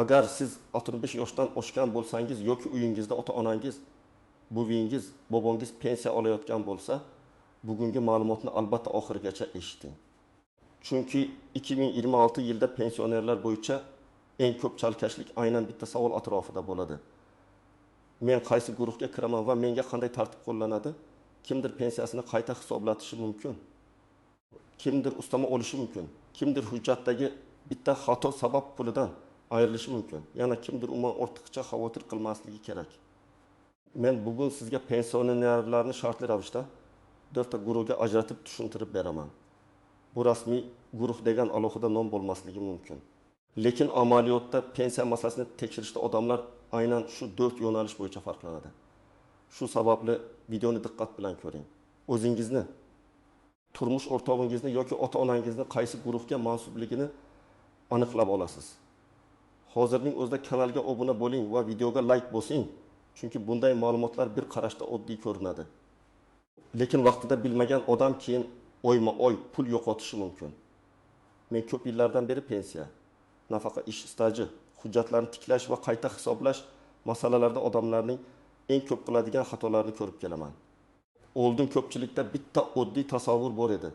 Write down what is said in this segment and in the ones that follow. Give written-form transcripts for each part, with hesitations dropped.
Agar siz 65 yoshdan oshgan bo'lsangiz yoki uyingizda ota-onangiz, buvingiz, bobongiz pensiya olayotgan bo'lsa, bugungi ma'lumotni albatta oxirigacha eshiting. Chunki 2026 yilda pensionerlar bo'yicha eng ko'p chalkashlik aynan bitta savol atrofida bo'ladi. Men qaysi guruhga kiraman va menga qanday tartib qo'llanadi? Kimdir pensiyasini qayta hisoblatishi mumkin. Kimdir ustama olishi mumkin. Kimdir hujjatdagi bitta xato sabab pulidan ayrilishi mumkin. Yana kimdir umuman ortiqcha xavotir qilmasligi kerak. Men bugun sizga pensionerlarni shartli ravishda 4 ta guruhga ajratib tushuntirib beraman. Bu rasmiy guruh degan alohida nom bo'lmasligi mumkin. Lekin amaliyotda pensiya masalasini tekshirishda odamlar aynan shu 4 yo'nalish bo'yicha farqlanadi. Shu sababli videoni diqqat bilan ko'ring. O'zingizni, turmush o'rtog'ingizni yoki ota-onangizni qaysi guruhga mansubligini aniqlab olasiz. Hozirning o'zida kanalga obuna bo'ling va videoga like bosing. Chunki bunday ma'lumotlar bir qarashda oddiy ko'rinadi. Lekin vaqtida bilmagan odam keyin oyma-oy pul yo'qotishi mumkin. Men ko'p yillardan beri pensiya, nafaqa ish staji, hujjatlarni tiklash va qayta hisoblash masalalarida odamlarning eng ko'p qiladigan xatolarni ko'rib kelaman. Oldin ko'pchilikda bitta oddiy tasavvur bor edi.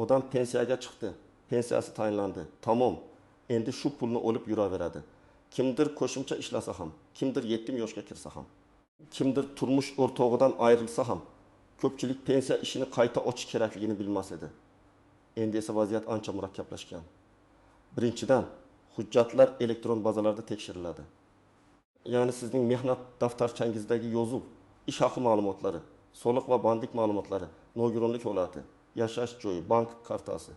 Odam pensiyaga chiqdi, pensiyasi tayinlandi. Tamom, endi shu pulni olib yuraveradi. Kimdir qo'shimcha ishlasa ham, kimdir yetim yoshga kirsa ham, kimdir turmush o'rtog'idan ayrilsa ham, ko'pchilik pensiya ishini qayta ochish kerakligini bilmas edi. Endi esa vaziyat ancha murakkablashgan. Birinchidan, hujjatlar elektron bazalarda tekshiriladi. Ya'ni sizning mehnat daftarchangizdagi yozuv, ish haqi ma'lumotlari, soliq va bandlik ma'lumotlari, nogironlik holati, yashash joyi, bank kartasi.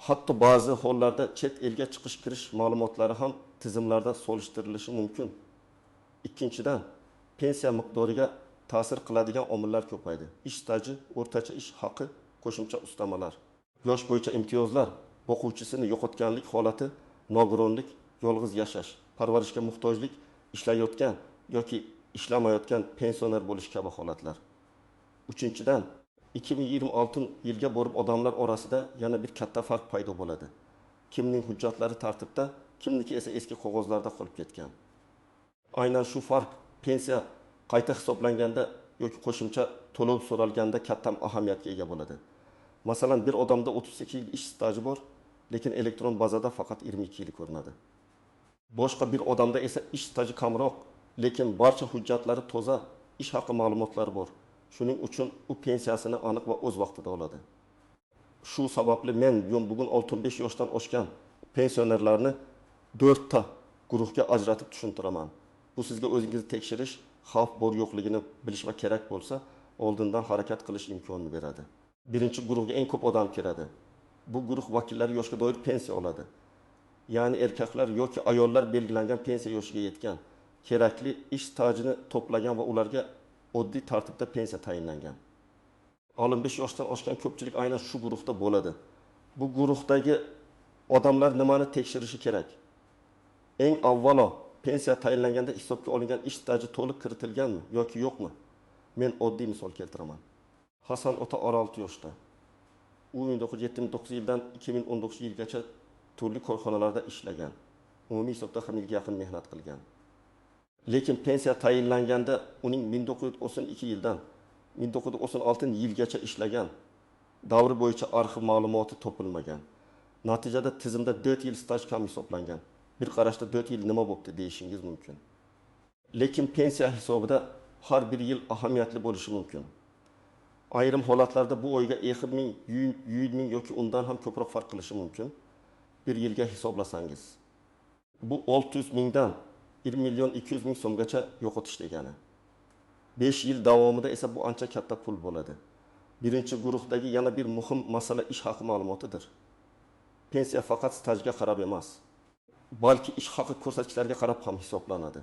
Hatto ba'zi hollarda chet elga chiqish-kirish ma'lumotlari ham tizimlarda solishtirilishi mumkin. Ikkinchidan, pensiya miqdoriga ta'sir qiladigan omillar ko'paydi. Ish staji, o'rtacha ish haqi, qo'shimcha ustamalar, yosh bo'yicha imtiyozlar, boquvchisini yo'qotganlik holati, nogironlik, yolg'iz yashash, parvarishga muhtojlik, ishlayotgan yoki ishlamayotgan pensioner bo'lish kabi holatlar. Uchinchidan, 2026 yilga borib odamlar orasida yana bir katta farq paydo bo'ladi. Kimning hujjatlari tartibda, kimniki esa eski qog'ozlarda qolib ketgan. Aynan shu farq pensiya qayta hisoblanganda yoki qo'shimcha to'lov so'ralganda katta ahamiyatga ega bo'ladi. Masalan, bir odamda 38 yil ish staji bor, lekin elektron bazada faqat 22 yil ko'rinadi. Boshqa bir odamda esa ish staji kamroq, lekin barcha hujjatlari toza, ish haqi ma'lumotlari bor. Shuning uchun u pensiyasini aniq va o'z vaqtida oladi. Shu sababli men bugun 65 yoshdan oshgan pensionerlarni 4 ta guruhga ajratib tushuntiraman. Bu sizga o'zingizni tekshirish, xavf bor yo'qligini bilish va kerak bo'lsa, oldindan harakat qilish imkonini beradi. Birinchi guruhga eng ko'p odam kiradi. Bu guruh vakillari yoshga doir pensiya oladi. Ya'ni erkaklar yoki ayollar belgilangan pensiya yoshiga yetgan, kerakli ish stajini to'plagan va ularga oddiy tartibda pensiya tayinlangan. 65 yoshdan oshgan ko'pchilik aynan shu guruhda bo'ladi. Bu guruhdagi odamlar nimani tekshirishi kerak? Eng avvalo, pensiya tayinlanganda hisobga olingan ish staji to'liq kiritilganmi yoki yo'qmi? Men oddiy misol keltiraman. Hasan ota 16 yoshda. U 1979 yildan 2019 yilgacha turli korxonalarda ishlagan. Umumiy hisobda 1 yilga yaqin mehnat qilgan. Lekin pensiya tayinlanganda uning 1992 yildan 1996 yilgacha ishlagan davri bo'yicha arxiv ma'lumoti topilmagan. Natijada tizimda 4 yil staj kam hisoblangan. Bir qarashda 4 yil nima bo'pti deyishingiz mumkin. Lekin pensiya hisobida har bir yil ahamiyatli bo'lishi mumkin. Ayrim holatlarda bu oyga 100 ming yoki undan ham ko'proq farq qilishi mumkin. Bir yilga hisoblasangiz. Bu 600 mingdan 1 million 200 ming so'mgacha yo'qotish degani. 5 yil davomida esa bu ancha katta pul bo'ladi. Birinchi guruhdagi yana bir muhim masala ish haqi ma'lumotidir. Pensiya faqat stajga qarab emas, balki ish haqi ko'rsatkichlariga qarab ham hisoblanadi.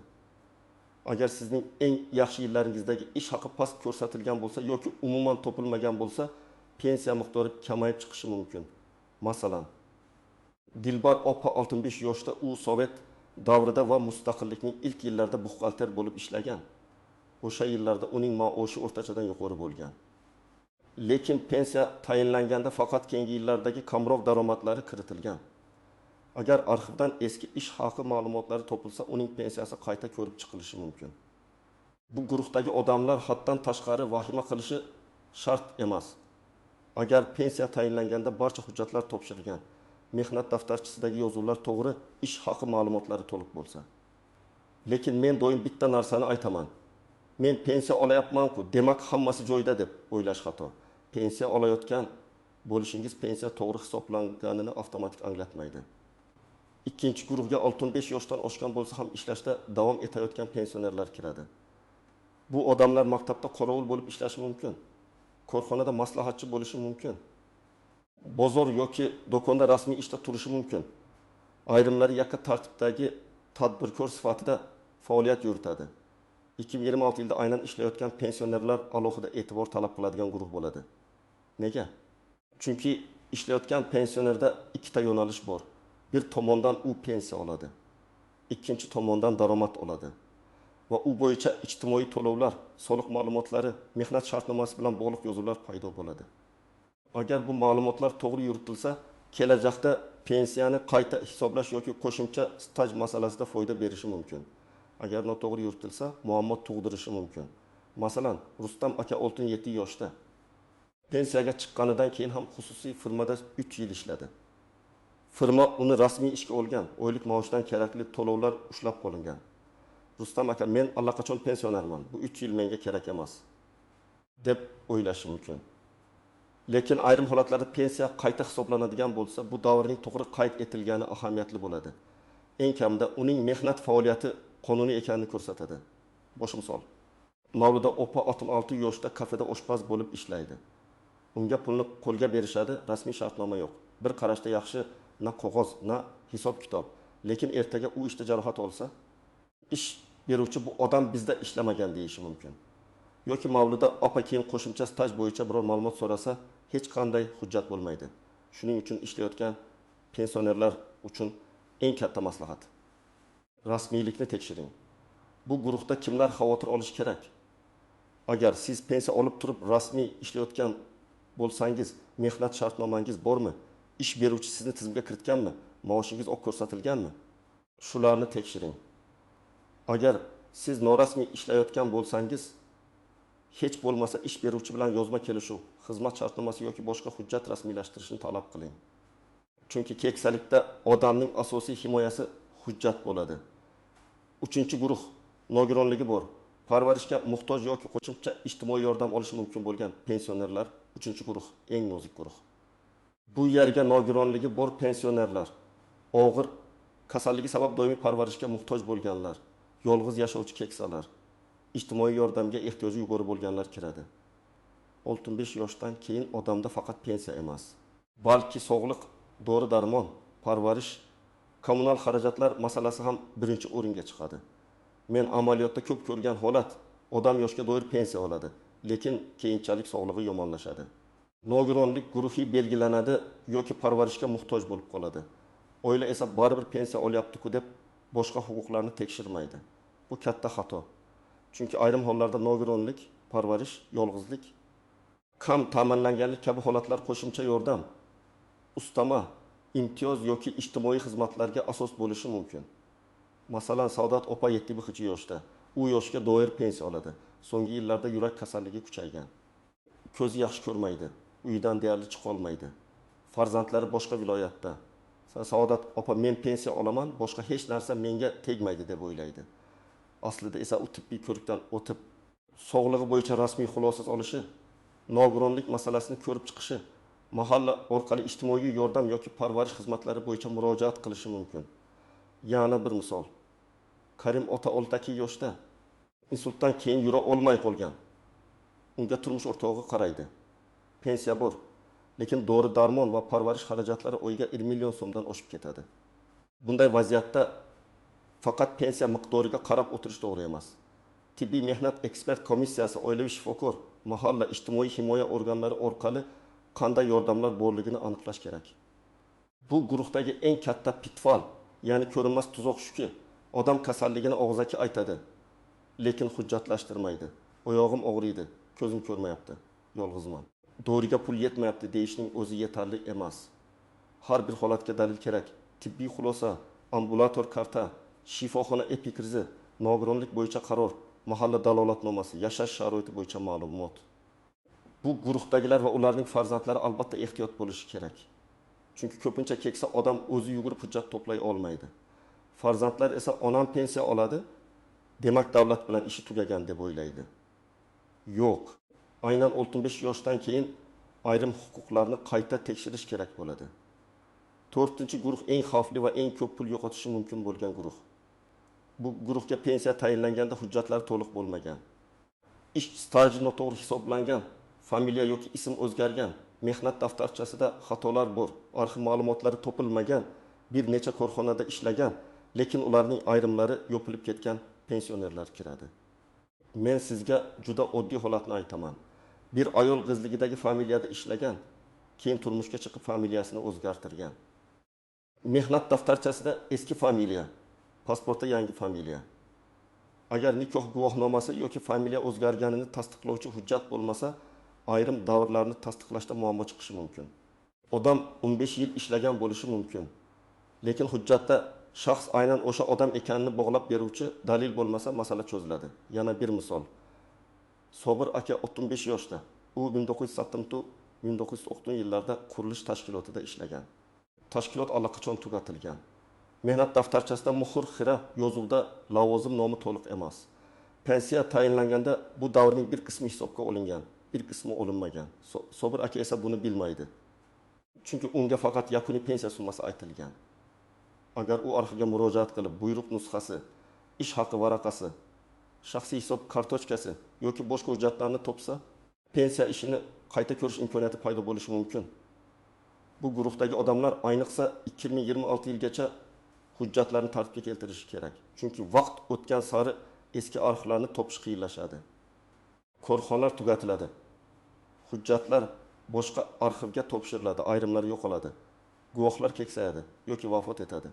Agar sizning eng yaxshi yillaringizdagi ish haqi past ko'rsatilgan bo'lsa yoki umuman topilmagan bo'lsa, pensiya miqdori kamayib chiqishi mumkin. Masalan, Dilbar opa 65 yoshda u Sovet davrida va mustaqillikning ilk yillarida buxgalter bo'lib ishlagan. O'sha yillarda uning maoshi o'rtachadan yuqori bo'lgan. Lekin pensiya tayinlanganda faqat keyingi yillardagi kamroq daromadlari kiritilgan. Agar arxivdan eski ish haqi ma'lumotlari topilsa, uning pensiyasi qayta ko'rib chiqilishi mumkin. Bu guruhdagi odamlar haddan tashqari vahima qilishi shart emas. Agar pensiya tayinlanganda barcha hujjatlar topshirilgan, mehnat daftarchisidagi yozuvlar to'g'ri, ish haqi ma'lumotlari to'liq bo'lsa. Lekin men doim bitta narsani aytaman. Men pensiya olayapman-ku, demak hammasi joyida deb o'ylash xato. Pensiya olayotgan bo'lishingiz pensiya to'g'ri hisoblanganini avtomatik anglatmaydi. Ikkinchi guruhga 65 yoshdan oshgan bo'lsa ham ishlashda davom etayotgan pensionerlar kiradi. Bu odamlar maktabda qorovul bo'lib ishlashi mumkin. Korxonada maslahatchi bo'lishi mumkin. Bozor yoki do'konda rasmiy ishda turishi mumkin. Ayrimlari yakka tartibdagi tadbirkor sifatida faoliyat yuritadi. 2026 yilda aynan ishlayotgan pensionerlar alohida e'tibor talab qiladigan guruh bo'ladi. Nega? Chunki ishlayotgan pensionerda ikkita yo'nalish bor. Bir tomondan u pensiya oladi. Ikkinchi tomondan daromad oladi. Va u bo'yicha ijtimoiy to'lovlar, soliq ma'lumotlari, mehnat shartnomasi bilan bog'liq yozuvlar paydo bo'ladi. Agar bu ma'lumotlar to'g'ri yuritilsa, kelajakda pensiyani qayta hisoblash yoki qo'shimcha staj masalasida foyda berishi mumkin. Agar noto'g'ri yuritilsa, muammo tug'dirishi mumkin. Masalan, Rustam aka 67 yoshda. Pensiyaga chiqqanidan keyin ham xususiy firmada 3 yil ishladi. Firma uni rasmiy ishga olgan, oylik maoshdan kerakli to'lovlar ushlab qolingan. Rustam aka, men allaqachon pensionerman, bu 3 yil menga kerak emas, deb o'ylashi mumkin. Lekin ayrim holatlarda pensiya qayta hisoblanadigan bo'lsa, bu davrning to'g'ri qayd etilgani ahamiyatli bo'ladi. Eng kamida uning mehnat faoliyati qonuniy ekanini ko'rsatadi. Bosh misol. Mavluda opa 66 yoshda kafeda oshpaz bo'lib ishlaydi. Unga pulni qo'lga berishadi, rasmiy shartnoma yo'q. Bir qarashda yaxshi na qog'oz, na hisob-kitob. Lekin ertaga u ishda jarohat olsa, ish beruvchi bu odam bizda ishlamagan deyishi mumkin. Yoki Mavluda opa keyin qo'shimcha staj bo'yicha biror ma'lumot so'rasa, hech qanday hujjat bo'lmaydi. Shuning uchun ishlayotgan pensionerlar uchun eng katta maslahat: rasmiylikni tekshiring. Bu guruhda kimlar xavotir olish kerak? Agar siz pensiya olib turib rasmiy ishlayotgan bo'lsangiz, mehnat shartnomangiz bormi? Ish beruvchi sizni tizimga kiritganmi? Maoshingiz oq ko'rsatilganmi? Shularni tekshiring. Agar siz norasmiy ishlayotgan bo'lsangiz, hech bo'lmasa ish beruvchi bilan yozma kelishuv, xizmat shartnomasi yoki boshqa hujjat rasmiylashtirishni talab qiling. Chunki keksalikda odamning asosiy himoyasi hujjat bo'ladi. Uchinchi guruh, nogironligi bor, parvarishga muhtoj yoki qo'shimcha ijtimoiy yordam olishi mumkin bo'lgan pensionerlar uchinchi guruh, eng nozik guruh. Bu yerga nogironligi bor pensionerlar, og'ir kasalligi sabab doimiy parvarishga muhtoj bo'lganlar, yolg'iz yashovchi keksalar, ijtimoiy yordamga ehtiyoji yuqori bo'lganlar kiradi. 65 yoshdan keyin odamda faqat pensiya emas, balki sog'liq, dori-darmon, parvarish, kommunal xarajatlar masalasi ham birinchi o'ringa chiqadi. Men amaliyotda ko'p ko'rgan holat, odam yoshga doir pensiya oladi, lekin keyinchalik sog'lig'i yomonlashadi. Nogironlik guruhi belgilanadi yoki parvarishga muhtoj bo'lib qoladi. Oila esa baribir pensiya olyapti-ku deb boshqa huquqlarni tekshirmaydi. Bu katta xato. Chunki ayrim hollarda nogironlik, parvarish, yolg'izlik, kam ta'minlanganlik kabi holatlar qo'shimcha yordam, ustama, imtiyoz yoki ijtimoiy xizmatlarga asos bo'lishi mumkin. Masalan, Saodat opa 71 yoshda. U yoshga doir pensiya oladi. So'nggi yillarda yurak kasalligi kuchaygan. Ko'zi yaxshi ko'rmaydi, uyidan deyarli chiqa olmaydi. Farzandlari boshqa viloyatda. Saodat opa, men pensiya olaman, boshqa hech narsa menga tegmaydi deb o'ylaydi. Aslida esa u tibbiy ko'rikdan o'tib, sog'lig'i bo'yicha rasmiy xulosa olishi, nogironlik masalasini ko'rib chiqishi, mahalla orqali ijtimoiy yordam yoki parvarish xizmatlari bo'yicha murojaat qilishi mumkin. Yana bir misol. Karim ota 62 yoshda, insultdan keyin yura olmay qolgan. Unga turmush o'rtog'i qaraydi. Pensiya bor, lekin dori-darmon va parvarish xarajatlari oyiga 1 million so'mdan oshib ketadi. Bunday vaziyatda faqat pensiya miqdoriga qarab o'tirish to'g'ri emas. Tibbiy mehnat ekspert komissiyasi, oilaviy shifokor, mahalla ijtimoiy himoya organlari orqali qanday yordamlar borligini aniqlash kerak. Bu guruhdagi eng katta pitfall, ya'ni ko'rinmas tuzoq shuki, odam kasalligini og'zaki aytadi, lekin hujjatlashtirmaydi. Oyog'im og'riydi, ko'zim ko'rmayapti, yolg'izman. Doriga pul yetmayapti deyishning o'zi yetarli emas. Har bir holatga dalil kerak. tibbiy xulosa, ambulator karta, shifoxona epikrizi, nogironlik bo'yicha qaror, mahalla dalolatnomasi, yashash sharoiti bo'yicha ma'lumot. Bu guruhdagilar va ularning farzandlari albatta ehtiyot bo'lishi kerak. Chunki ko'pincha keksa odam o'zi yugurib hujjat to'play olmaydi. Farzandlar esa onam pensiya oladi, demak davlat bilan ishi tugagan deb o'ylaydi. Yo'q. Aynan 65 yoshdan keyin ayrim huquqlarni qayta tekshirish kerak bo'ladi. 4-guruh eng xavfli va eng ko'p pul yo'qotishi mumkin bo'lgan guruh. Bu guruhga pensiya tayinlanganda hujjatlari to'liq bo'lmagan, ish staji noto'g'ri hisoblangan, familiya yoki ism o'zgargan, mehnat daftarchasida xatolar bor, arxiv ma'lumotlari topilmagan, bir necha korxonada ishlagan, lekin ularning ayrimlari yopilib ketgan pensionerlar kiradi. Men sizga juda oddiy holatni aytaman. Bir ayol qizligidagi familiyada ishlagan, keyin turmushga chiqib familiyasini o'zgartirgan. Mehnat daftarchasida eski familiya, pasportda yangi familiya. Agar nikoh guvohnomasi yoki familiya o'zgarganini tasdiqlovchi hujjat bo'lmasa, ayrim davrlarni tasdiqlashda muammo chiqishi mumkin. Odam 15 yil ishlagan bo'lishi mumkin, lekin hujjatda shaxs aynan o'sha odam ekanini bog'lab beruvchi dalil bo'lmasa, masala cho'ziladi. Yana bir misol. Sobir aka 35 yoshda. U 1960-1990 yillarda qurilish tashkilotida ishlagan. Tashkilot allaqachon tugatilgan. Mehnat daftarchasida muhr xira, yozuvda lavozim nomi to'liq emas. Pensiya tayinlanganda bu davrning bir qismi hisobga olingan, bir qismi olinmagan. Sobir aka esa buni bilmaydi. Chunki unga faqat yakuniy pensiya summasi aytilgan. Agar u arxivga murojaat qilib, buyruq nusxasi, ish haqi varaqasi, shaxsiy hisob kartochkasi yoki boshqa hujjatlarni topsa, pensiya ishini qayta ko'rish imkoniyati paydo bo'lishi mumkin. Bu guruhdagi odamlar ayniqsa 2026 yilgacha hujjatlarni tartibga keltirishi kerak. Chunki vaqt o'tgan sari eski arxivlarni topish qiyinlashadi. Korxonalar tugatiladi. Hujjatlar boshqa arxivga topshiriladi, ayrimlari yo'qoladi. Guvohlar keksayadi yoki vafot etadi.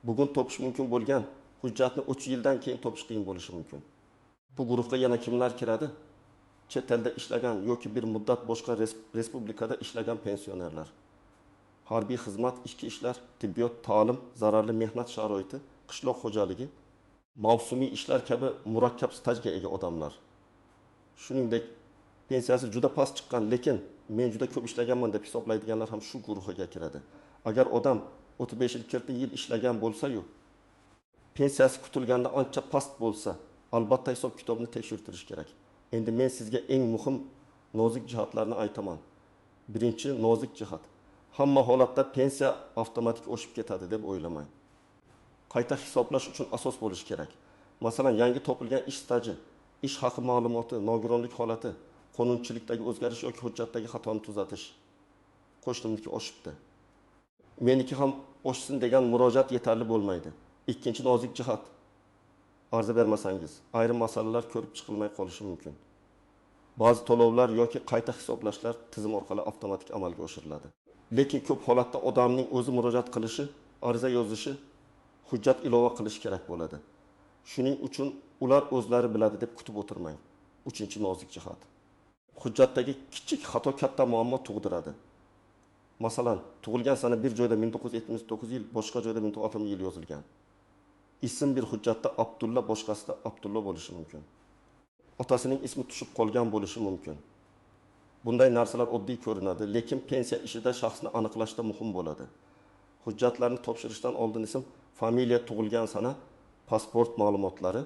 Bugun topish mumkin bo'lgan hujjatni 3 yildan keyin topish qiyin bo'lishi mumkin. Bu guruhga yana kimlar kiradi? Chet elda ishlagan yoki bir muddat boshqa respublikada ishlagan pensionerlar. Harbiy xizmat, ichki ishlar, tibbiyot, ta'lim, zararli mehnat sharoiti, qishloq xo'jaligi, mavsumiy ishlar kabi murakkab stajga ega odamlar. Shuningdek, pensiyasi juda past chiqqan, lekin men juda ko'p ishlaganman deb hisoblaydiganlar ham shu guruhga kiradi. Agar odam 35-40 yil ishlagan bo'lsa-yu, pensiyasi kutilganda ancha past bo'lsa, albatta hisob kitobni tekshirtirish kerak. Endi men sizga eng muhim nozik jihatlarni aytaman. Birinchi nozik jihat. Hamma holatda pensiya avtomatik oshib ketadi deb o'ylamang. Qayta hisoblash uchun asos bo'lishi kerak. Masalan, yangi topilgan ish staji, ish haqi ma'lumoti, nogironlik holati, qonunchilikdagi o'zgarish yoki hujjatdagi xatoni tuzatish. Qo'shnimniki oshibdi. Meniki ham oshsin degan murojaat yetarli bo'lmaydi. Ikkinchi nozik jihat. Arza bermasangiz, ayrim masalalar ko'rib chiqilmay qolishi mumkin. Ba'zi to'lovlar yoki qayta hisoblashlar tizim orqali avtomatik amalga oshiriladi. Lekin ko'p holatda odamning o'zi murojaat qilishi, ariza yozishi, hujjat ilova qilish kerak bo'ladi. Shuning uchun ular o'zlari biladi deb kutib o'tirmang. Uchinchi nozik jihat. Hujjatdagi kichik xato katta muammo tug'diradi. Masalan, tug'ilgan sana bir joyda 1979 yil, boshqa joyda 1960 yil yozilgan. Ism bir hujjatda Abdulla, boshqasida Abdulla bo'lishi mumkin. Otasining ismi tushib qolgan bo'lishi mumkin. Bunday narsalar oddiy ko'rinadi, lekin pensiya ishida shaxsni aniqlashda muhim bo'ladi. Hujjatlarni topshirishdan oldin ism, familiya, tug'ilgan sana, pasport ma'lumotlari,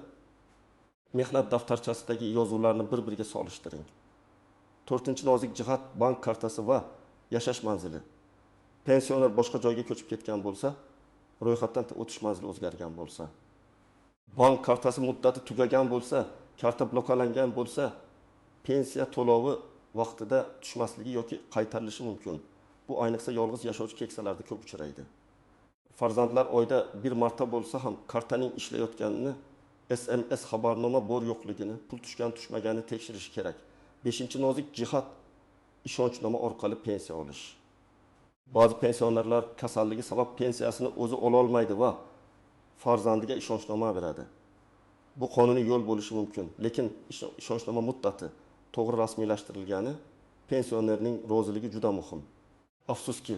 mehnat daftarchasidagi yozuvlarni bir-biriga solishtiring. 4-nozik jihat bank kartasi va yashash manzili. Pensioner boshqa joyga ko'chib ketgan bo'lsa, ro'yxatdan o'tish manzili o'zgargan bo'lsa, bank kartasi muddati tugagan bo'lsa, karta bloklangan bo'lsa, pensiya to'lovi vaqtida tushmasligi yoki qaytarilishi mumkin. Bu ayniqsa yolg'iz yashovchi keksalarda ko'p uchraydi. Farzandlar oyda bir marta bo'lsa ham kartaning ishlayotganini, SMS xabarnoma bor yo'qligini, pul tushgan tushmaganini tekshirish kerak. 5-nozik jihat ishonchnoma orqali pensiya olish. Ba'zi pensionerlar kasalligi sabab pensiyasini o'zi ola olmaydi va farzandiga ishonchnoma beradi. Bu qonuniy yo'l bo'lishi mumkin, lekin ishonchnoma muddati to'g'ri rasmiylashtirilgani pensionerning roziligi juda muhim. Afsuski,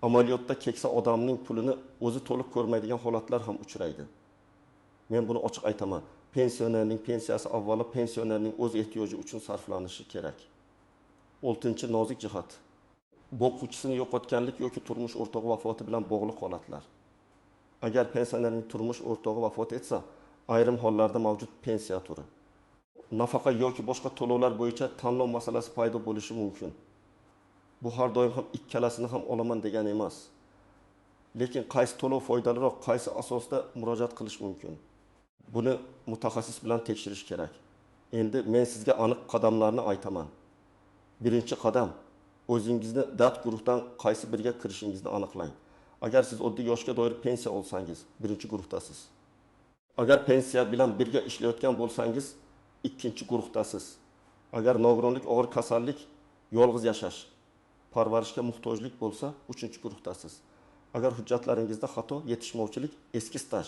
amaliyotda keksa odamning pulini o'zi to'liq ko'rmaydigan holatlar ham uchraydi. Men buni ochiq aytaman. Pensionerning pensiyasi avvalo pensionerning o'z ehtiyoji uchun sarflanishi kerak. 6-chi nozik jihat. Boquvchisini yo'qotganlik yoki turmush o'rtog'i vafoti bilan bog'liq holatlar. Agar pensionerning turmush o'rtog'i vafot etsa, ayrim hollarda mavjud pensiya turi, nafaqa yoki boshqa to'lovlar bo'yicha tanlov masalasi paydo bo'lishi mumkin. Bu har doim ham ikkalasini ham olaman degani emas. Lekin qaysi to'lov foydaliroq, qaysi asosda murojaat qilish mumkin? Buni mutaxassis bilan tekshirish kerak. Endi men sizga aniq qadamlarni aytaman. Birinchi qadam, o'zingizni dard guruhdan qaysi biriga kirishingizni aniqlang. Agar siz oddiy yoshga doir pensiya olsangiz, birinchi guruhdasiz. Agar pensiya bilan birga ishlayotgan bo'lsangiz, ikkinchi guruhdasiz. Agar nogironlik, og'ir kasallik, yolg'iz yashash, parvarishga muhtojlik bo'lsa, uchinchi guruhdasiz. Agar hujjatlaringizda xato, yetishmovchilik, eski staj,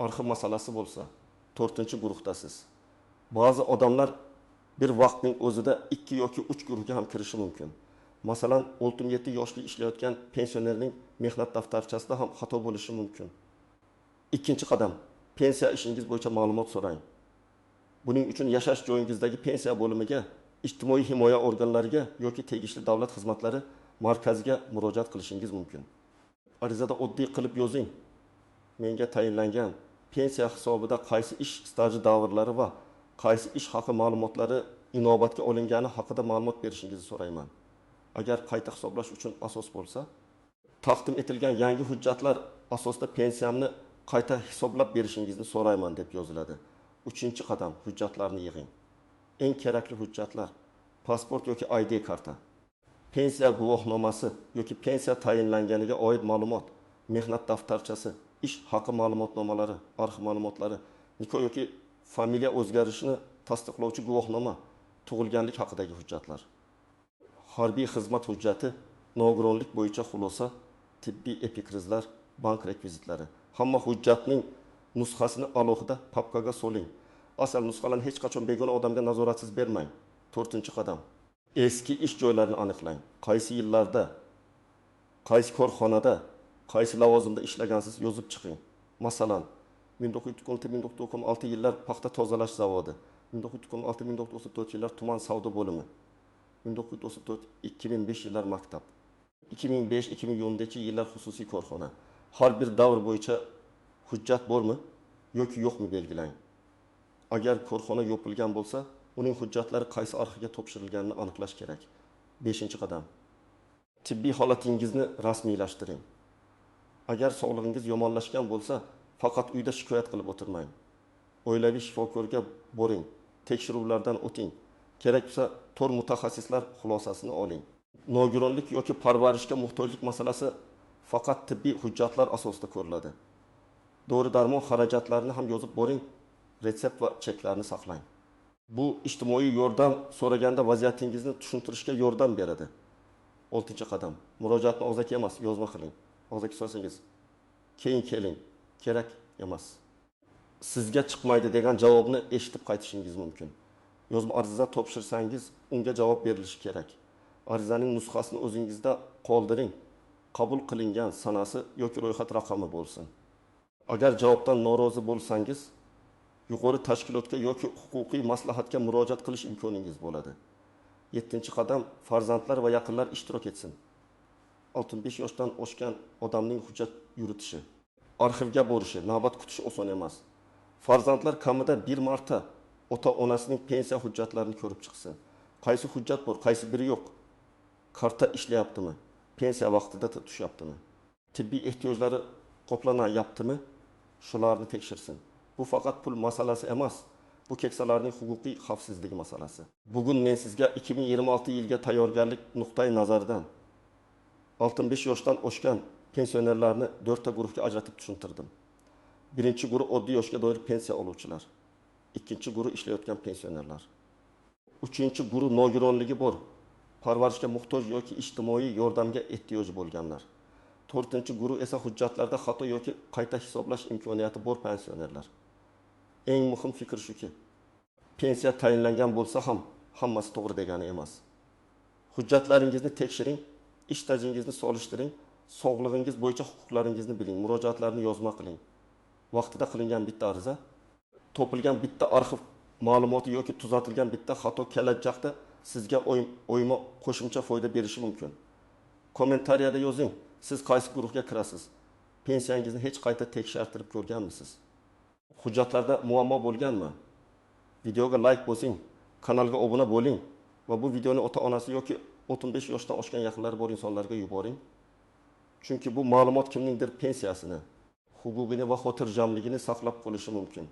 arxiv masalasi bo'lsa, to'rtinchi guruhdasiz. Ba'zi odamlar bir vaqtning o'zida 2 yoki 3 guruhga ham kirishi mumkin. Masalan, 67 yoshli ishlayotgan pensionerning mehnat daftarchasida ham xato bo'lishi mumkin. Ikkinchi qadam, pensiya ishingiz bo'yicha ma'lumot so'rang. Buning uchun yashash joyingizdagi pensiya bo'limiga, ijtimoiy himoya organlariga yoki tegishli davlat xizmatlari markaziga murojaat qilishingiz mumkin. Arizada oddiy qilib yozing. Menga tayinlangan pensiya hisobida qaysi ish staji davrlari va qaysi ish haqi ma'lumotlari inobatga olingani haqida ma'lumot berishingizni so'rayman. Agar qayta hisoblash uchun asos bo'lsa, taqdim etilgan yangi hujjatlar asosida pensiyamni qayta hisoblab berishingizni so'rayman deb yoziladi. Uchinchi qadam, hujjatlarni yig'ing. Eng kerakli hujjatlar: pasport yoki ID karta, pensiya guvohnomasi yoki pensiya tayinlanganiga oid ma'lumot, mehnat daftarchasi, ish haqi ma'lumotnomalari, arxiv ma'lumotlari, nikoh yoki familiya o'zgarishini tasdiqlovchi guvohnoma, tug'ilganlik haqidagi hujjatlar, harbiy xizmat hujjati, nogironlik bo'yicha xulosa, tibbiy epikrizlar, bank rekvizitlari. Hamma hujjatning nusxasini alohida papkaga soling. Asal nusxalarni hech qachon begona odamga nazoratsiz bermang. 4-qadam. Eski ish joylarini aniqlang. Qaysi yillarda, qaysi korxonada, qaysi lavozimda ishlagansiz yozib chiqing. Masalan, 1996 yillar paxta tozalash zavodi, 1996-1994 yillar tuman savdo bo'limi, 1994-2005 yillar maktab, 2005-2010 yillar xususiy korxona. Har bir davr bo'yicha hujjat bormi yoki yo'qmi belgilang. Agar korxona yopilgan bo'lsa, uning hujjatlari qaysi arxivga topshirilganini aniqlash kerak. 5-qadam. Tibbiy holatingizni rasmiylashtiring. Agar sog'lig'ingiz yomonlashgan bo'lsa, faqat uyda shikoyat qilib o'tirmang. Oilaviy shifokorga boring, tekshiruvlardan o'ting. Kerak bo'lsa, to'r mutaxassislar xulosasini oling. Nogironlik yoki parvarishga muhtojlik masalasi faqat tibbiy hujjatlar asosida ko'riladi. Dori-darmon xarajatlarini ham yozib boring, retsept va cheklarni saqlang. Bu ijtimoiy yordam so'raganda vaziyatingizni tushuntirishga yordam beradi. 6-qadam. Murojaatni og'zaki emas, yozma qiling. Og'zaki so'rasangiz, keyin keling, kerak emas. Sizga chiqmaydi degan javobni eshitib qaytishingiz mumkin. Yozma ariza topshirsangiz, unga javob berilishi kerak. Arizaning nusxasini o'zingizda qoldiring. Qabul qilingan sanasi yoki ro'yxat raqami bo'lsin. Agar javobdan norozi bo'lsangiz, yuqori tashkilotga yoki huquqiy maslahatga murojaat qilish imkoningiz bo'ladi. 7-qadam, farzandlar va yaqinlar ishtirok etsin. 65 yoshdan oshgan odamning hujjat yuritishi, arxivga borishi, navbat kutishi oson emas. Farzandlar kamida bir marta ota-onasining pensiya hujjatlarini ko'rib chiqsin. Qaysi hujjat bor, qaysi biri yo'q? Karta ishlayaptimi? Pensiya vaqtida tushyaptimi? Tibbiy ehtiyojlari qoplanyaptimi? Shularni tekshirsin. Bu faqat pul masalasi emas, bu keksalarning huquqiy xavfsizligi masalasi. Bugun men sizga 2026 yilga tayyorgarlik nuqtai nazaridan 65 yoshdan oshgan pensionerlarni 4 ta guruhga ajratib tushuntirdim. Birinchi guruh oddiy yoshga doir pensiya oluvchilar. Ikkinchi guruh ishlayotgan pensionerlar. Uchinchi guruh nogironligi bor, parvarishga muhtoj yoki ijtimoiy yordamga ehtiyoji bo'lganlar. 4-guruh esa hujjatlarda xato yoki qayta hisoblash imkoniyati bor pensionerlar. Eng muhim fikr shuki, pensiya tayinlangan bo'lsa ham hammasi to'g'ri degani emas. Hujjatlaringizni tekshiring, ish tajingizni solishtiring, sog'lig'ingiz bo'yicha huquqlaringizni biling, murojaatlarni yozma qiling. Vaqtida qilingan bitta ariza, topilgan bitta arxiv ma'lumoti yoki tuzatilgan bitta xato kelajakda sizga o'yma qo'shimcha foyda berishi mumkin. Kommentariyada yozing, siz qaysi guruhga kirasiz? Pensiyangizni hech qayta tekshirtirib ko'rganmisiz? Hujjatlarda muammo bo'lganmi? Videoga like bosing, kanalga obuna bo'ling va bu videoni ota-onasi yoki 35 yoshdan oshgan yaqinlari bor insonlarga yuboring. Chunki bu ma'lumot kimningdir pensiyasini, huquqini va xotirjamligini saqlab qolishi mumkin.